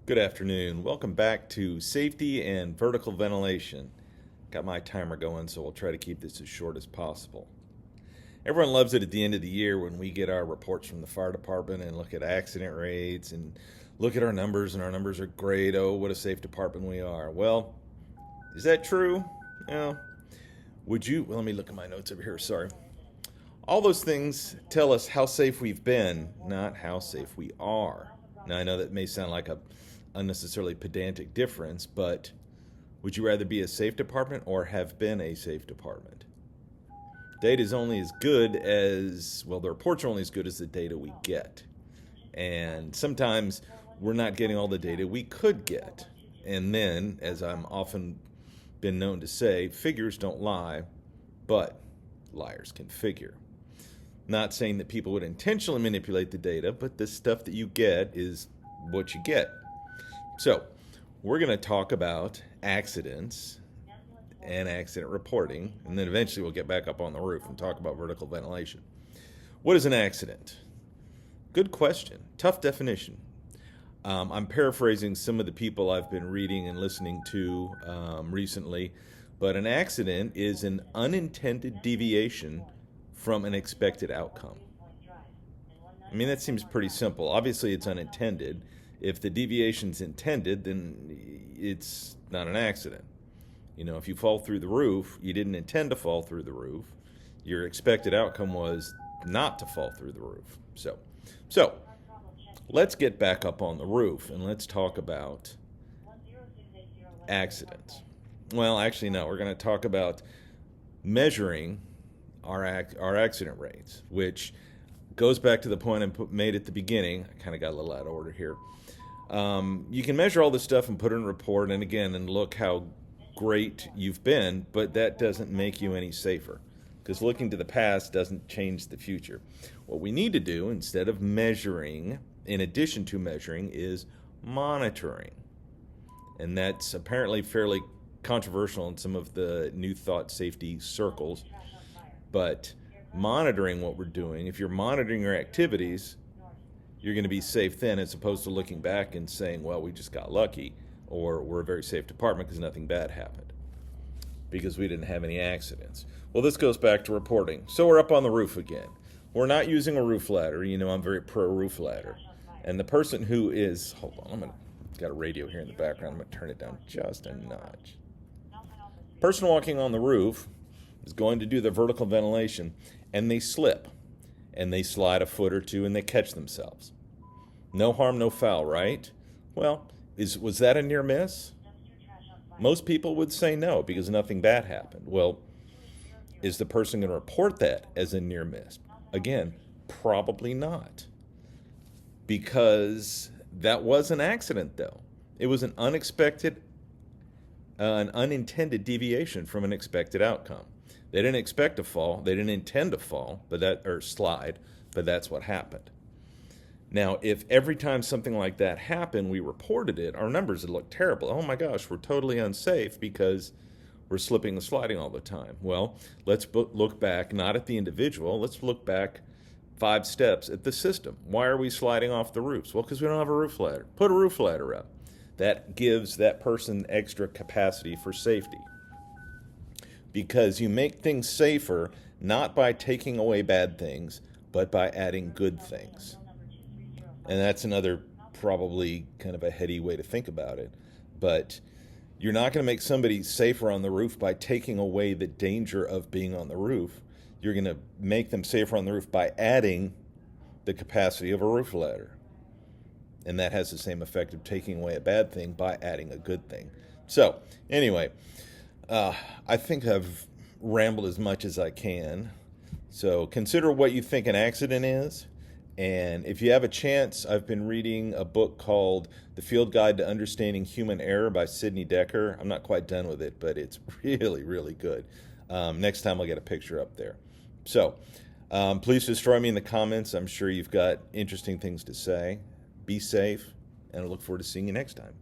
Good afternoon. Welcome back to Safety and Vertical Ventilation. Got my timer going, so we'll try to keep this as short as possible. Everyone loves it at the end of the year when we get our reports from the fire department and look at accident rates and look at our numbers, and our numbers are great. Oh, what a safe department we are. Well, is that true? Well, let me look at my notes over here. Sorry. All those things tell us how safe we've been, not how safe we are. Now, I know that may sound like a unnecessarily pedantic difference, but would you rather be a safe department or have been a safe department? Data is only as good as, well, the reports are only as good as the data we get. And sometimes we're not getting all the data we could get. And then, as I'm often been known to say, figures don't lie, but liars can figure. Not saying that people would intentionally manipulate the data, but the stuff that you get is what you get. So, we're going to talk about accidents and accident reporting, and then eventually we'll get back up on the roof and talk about vertical ventilation. What is an accident? Good question. Tough definition. I'm paraphrasing some of the people I've been reading and listening to recently, but an accident is an unintended deviation from an expected outcome. I mean, that seems pretty simple. Obviously, it's unintended. If the deviation's intended, then it's not an accident. You know, if you fall through the roof, you didn't intend to fall through the roof. Your expected outcome was not to fall through the roof. So let's get back up on the roof and let's talk about accidents. Well, actually, no. We're going to talk about measuring our accident rates, which goes back to the point I made at the beginning. I kind of got a little out of order here. You can measure all this stuff and put it in a report, and look how great you've been, but that doesn't make you any safer, because looking to the past doesn't change the future. What we need to do, instead of measuring, in addition to measuring, is monitoring. And that's apparently fairly controversial in some of the New Thought safety circles. But monitoring what we're doing, if you're monitoring your activities, you're going to be safe then, as opposed to looking back and saying, well, we just got lucky, or we're a very safe department because nothing bad happened, because we didn't have any accidents. Well, this goes back to reporting. So we're up on the roof again. We're not using a roof ladder. You know, I'm very pro roof ladder. And the person who is, hold on, got a radio here in the background. I'm going to turn it down just a notch. Person walking on the roof is going to do the vertical ventilation, and they slip, and they slide a foot or two, and they catch themselves. No harm, no foul, right? Well, was that a near miss? Most people would say no, because nothing bad happened. Well, is the person going to report that as a near miss? Again, probably not, because that was an accident, though. It was an unintended deviation from an expected outcome. They didn't expect to fall. They didn't intend to fall, or slide, but that's what happened. Now, if every time something like that happened, we reported it, our numbers would look terrible. Oh my gosh, we're totally unsafe because we're slipping and sliding all the time. Well, let's look back, not at the individual. Let's look back 5 steps at the system. Why are we sliding off the roofs? Well, because we don't have a roof ladder. Put a roof ladder up. That gives that person extra capacity for safety, because you make things safer not by taking away bad things, but by adding good things. And that's another probably kind of a heady way to think about it. But you're not going to make somebody safer on the roof by taking away the danger of being on the roof. You're going to make them safer on the roof by adding the capacity of a roof ladder. And that has the same effect of taking away a bad thing by adding a good thing. So, anyway, I think I've rambled as much as I can. So consider what you think an accident is. And if you have a chance, I've been reading a book called The Field Guide to Understanding Human Error by Sidney Dekker. I'm not quite done with it, but it's really, really good. Next time I'll get a picture up there. So please destroy me in the comments. I'm sure you've got interesting things to say. Be safe, and I look forward to seeing you next time.